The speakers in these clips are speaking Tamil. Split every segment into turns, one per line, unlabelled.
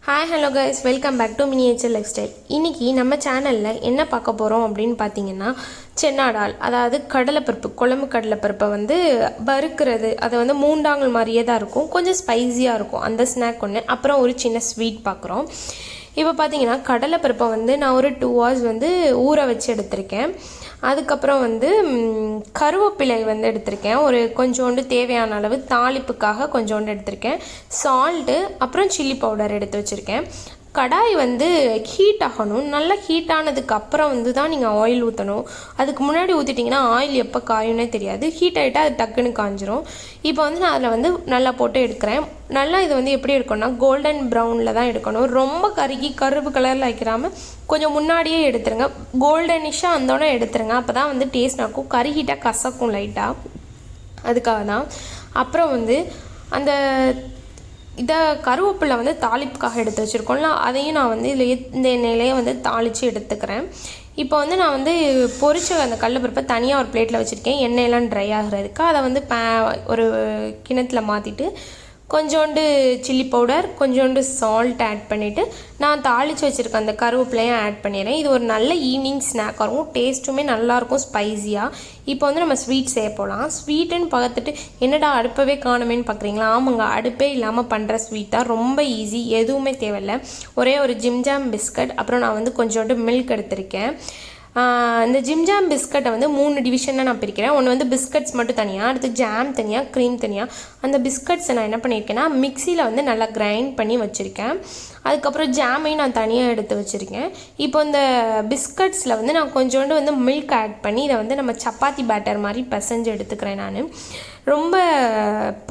Hi hello guys, welcome back to miniature lifestyle. இன்றைக்கி நம்ம சேனலில் என்ன பார்க்க போகிறோம் அப்படின்னு பார்த்தீங்கன்னா, சென்னா டால், அதாவது கடலைப்பருப்பு, குழம்பு கடலைப்பருப்பை வந்து வறுக்கிறது. அதை வந்து மூண்டாங்கல் மாதிரியே தான் இருக்கும், கொஞ்சம் ஸ்பைஸியாக இருக்கும். அந்த ஸ்நாக் ஒன்று, அப்புறம் ஒரு சின்ன ஸ்வீட் பார்க்குறோம். இப்போ பார்த்தீங்கன்னா கடலைப்பருப்பை வந்து நான் ஒரு 2 hours வந்து ஊற வச்சு எடுத்திருக்கேன். அதுக்கப்புறம் வந்து கருவேப்பிலை வந்து எடுத்திருக்கேன், ஒரு கொஞ்சோண்டு தேவையான அளவு தாளிப்புக்காக கொஞ்சோண்டு எடுத்திருக்கேன். சால்ட்டு, அப்புறம் சில்லி பவுடர் எடுத்து வச்சுருக்கேன். கடாய் வந்து ஹீட் ஆகணும். நல்லா ஹீட் ஆனதுக்கு அப்புறம் வந்து தான் நீங்கள் ஆயில் ஊற்றணும். அதுக்கு முன்னாடி ஊற்றிட்டிங்கன்னா ஆயில் எப்போ காயுன்னே தெரியாது. ஹீட் ஆகிட்டால் அது டக்குன்னு காஞ்சிரும். இப்போ வந்து நான் அதில் வந்து நல்லா போட்டு எடுக்கிறேன். நல்லா இது வந்து எப்படி எடுக்கணும்னா கோல்டன் ப்ரௌனில் தான் எடுக்கணும். ரொம்ப கருகி கருப்பு கலரில் வைக்கிறாமல் கொஞ்சம் முன்னாடியே எடுத்துருங்க. கோல்டனிஷாக அந்தோட எடுத்துருங்க. அப்போ தான் வந்து டேஸ்ட் இருக்கும். கருகிட்டால் கசக்கும் லைட்டாக, அதுக்காக தான். அப்புறம் வந்து அந்த இதை கருவேப்பிலை வந்து தாளிப்புக்காக எடுத்து வச்சுருக்கோம்ல, அதையும் நான் வந்து இந்த எண்ணெயிலேயே வந்து தாளித்து எடுத்துக்கிறேன். இப்போ வந்து நான் வந்து பொரிச்ச அந்த கடலைப்பருப்பை தனியாக ஒரு பிளேட்டில் வச்சுருக்கேன், எண்ணெயெல்லாம் ட்ரை ஆகிறதுக்கு. அதை வந்து ஒரு கிணத்துல மாற்றிட்டு கொஞ்சோண்டு சில்லி பவுடர், கொஞ்சோண்டு சால்ட் ஆட் பண்ணிவிட்டு நான் தாளித்து வச்சுருக்கேன் அந்த கருவேப்பிலையும் ஆட் பண்ணிடுறேன். இது ஒரு நல்ல ஈவினிங் ஸ்நாக்காக இருக்கும், டேஸ்ட்டுமே நல்லாயிருக்கும் ஸ்பைஸியாக. இப்போ வந்து நம்ம ஸ்வீட் செய்ய போகலாம். ஸ்வீட்டுன்னு பார்த்துட்டு என்னடா அடுப்பவே காணுமேன்னு பார்க்குறீங்களா? ஆமாங்க, அடுப்பே இல்லாமல் பண்ணுற ஸ்வீட் தான், ரொம்ப ஈஸி, எதுவுமே தேவையில்லை. ஒரே ஒரு ஜிம்ஜாம் பிஸ்கட், அப்புறம் நான் வந்து கொஞ்சோண்டு மில்க் எடுத்திருக்கேன். இந்த ஜிம்ஜாம் பிஸ்கட்டை வந்து 3 டிவிஷனாக நான் பிரிக்கிறேன். ஒன்று வந்து பிஸ்கட்ஸ் மட்டும் தனியாக, அடுத்து ஜாம் தனியாக, க்ரீம் தனியாக. அந்த பிஸ்கட்ஸை நான் என்ன பண்ணியிருக்கேன்னா மிக்சியில் வந்து நல்லா கிரைண்ட் பண்ணி வச்சுருக்கேன். அதுக்கப்புறம் ஜாமையும் நான் தனியாக எடுத்து வச்சுருக்கேன். இப்போ இந்த பிஸ்கட்ஸில் வந்து நான் கொஞ்சோண்டு வந்து மில்க் ஆட் பண்ணி இதை வந்து நம்ம சப்பாத்தி பேட்டர் மாதிரி பிசைஞ்சு எடுத்துக்கிறேன். நான் ரொம்ப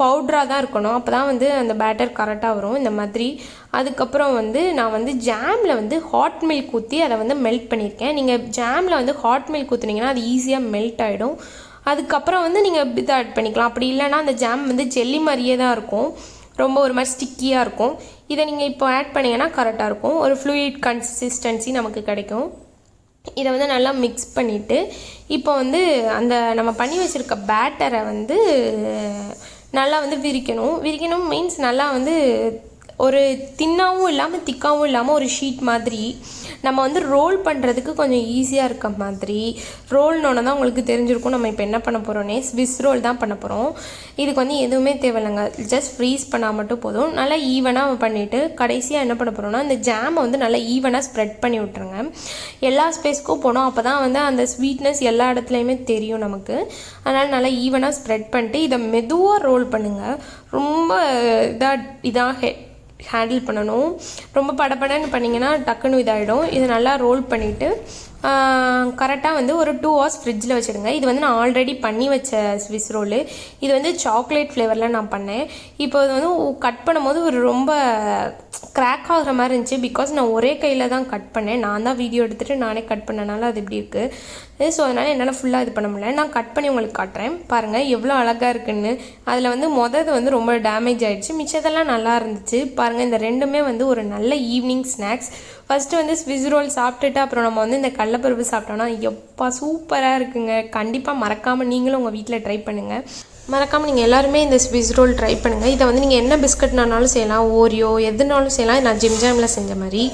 பவுட்ராக தான் இருக்கணும், அப்போ தான் வந்து அந்த பேட்டர் கரெக்டாக வரும் இந்த மாதிரி. அதுக்கப்புறம் வந்து நான் வந்து ஜாமில் வந்து ஹாட் மில்க் ஊற்றி அதை வந்து மெல்ட் பண்ணியிருக்கேன். நீங்கள் ஜாமில் வந்து ஹாட் மில்க் ஊற்றுனீங்கன்னா அது ஈஸியாக மெல்ட் ஆகிடும். அதுக்கப்புறம் வந்து நீங்கள் இதை ஆட் பண்ணிக்கலாம். அப்படி இல்லைன்னா அந்த ஜாம் வந்து ஜெல்லி மாதிரியே தான் இருக்கும், ரொம்ப ஒரு மாதிரி ஸ்டிக்கியாக இருக்கும். இதை நீங்கள் இப்போ ஆட் பண்ணிங்கன்னா கரெக்டாக இருக்கும், ஒரு ஃப்ளூயிட் கன்சிஸ்டன்சி நமக்கு கிடைக்கும். இதை வந்து நல்லா மிக்ஸ் பண்ணிவிட்டு இப்போ வந்து அந்த நம்ம பண்ணி வச்சுருக்க பேட்டரை வந்து நல்லா வந்து விரிக்கணும் மீன்ஸ் நல்லா வந்து ஒரு தின்னாகவும் இல்லாமல் திக்காகவும் இல்லாமல் ஒரு ஷீட் மாதிரி நம்ம வந்து ரோல் பண்ணுறதுக்கு கொஞ்சம் ஈஸியாக இருக்க மாதிரி. ரோல்னோன்னு தான் உங்களுக்கு தெரிஞ்சிருக்கும் நம்ம இப்போ என்ன பண்ண போகிறோன்னே. ஸ்விஸ் ரோல் தான் பண்ண போகிறோம். இதுக்கு வந்து எதுவுமே தேவையில்லைங்க, ஜஸ்ட் ஃப்ரீஸ் பண்ணால் மட்டும் போதும். நல்லா ஈவனாக பண்ணிவிட்டு கடைசியாக என்ன பண்ண போகிறோம்னா இந்த ஜாமை வந்து நல்லா ஈவனாக ஸ்ப்ரெட் பண்ணி விட்ருங்க. எல்லா ஸ்பேஸ்க்கும் போனோம், அப்போ தான் வந்து அந்த ஸ்வீட்னஸ் எல்லா இடத்துலையுமே தெரியும் நமக்கு. அதனால் நல்லா ஈவனாக ஸ்ப்ரெட் பண்ணிட்டு இதை மெதுவாக ரோல் பண்ணுங்கள். ரொம்ப இதாக ஹேண்டில் பண்ணணும். ரொம்ப படப்படன்னு பண்ணிங்கன்னா டக்குன்னு இதாகிடும். இதை நல்லா ரோல் பண்ணிவிட்டு கரெக்டாக வந்து ஒரு 2 hours ஃப்ரிட்ஜில் வச்சுடுங்க. இது வந்து நான் ஆல்ரெடி பண்ணி வச்ச ஸ்விஸ் ரோலு. இது வந்து சாக்லேட் ஃப்ளேவரில் நான் பண்ணேன். இப்போ இது வந்து கட் பண்ணும்போது ஒரு ரொம்ப கிராக் ஆகிற மாதிரி இருந்துச்சு, பிகாஸ் நான் ஒரே கையில் தான் கட் பண்ணேன். நான் தான் வீடியோ எடுத்துகிட்டு நானே கட் பண்ணனால அது இப்படி இருக்குது. ஸோ அதனால் என்னால் ஃபுல்லாக இது பண்ண முடியல. நான் கட் பண்ணி உங்களுக்கு காட்டுறேன் பாருங்கள் எவ்வளோ அழகாக இருக்குன்னு. அதில் வந்து வந்து ரொம்ப டேமேஜ் ஆகிடுச்சு, மிச்சதெல்லாம் நல்லா இருந்துச்சு பாருங்கள். இந்த ரெண்டுமே வந்து ஒரு நல்ல ஈவினிங் ஸ்நாக்ஸ். ஃபஸ்ட்டு வந்து ஸ்விஸ் ரோல் சாப்பிட்டுட்டு அப்புறம் நம்ம வந்து இந்த கடலைப்பருப்பு சாப்பிட்டோன்னா எப்பா சூப்பராக இருக்குங்க. கண்டிப்பாக மறக்காமல் நீங்களும் உங்கள் வீட்டில் ட்ரை பண்ணுங்கள். மறக்காமல் நீங்கள் எல்லாருமே இந்த ஸ்விஸ் ரோல் ட்ரை பண்ணுங்கள். இதை வந்து நீங்கள் என்ன பிஸ்கட்னாலும் செய்யலாம், ஓரியோ எதுனாலும் செய்யலாம். நான் ஜிம்ஜாமில் செஞ்ச மாதிரி.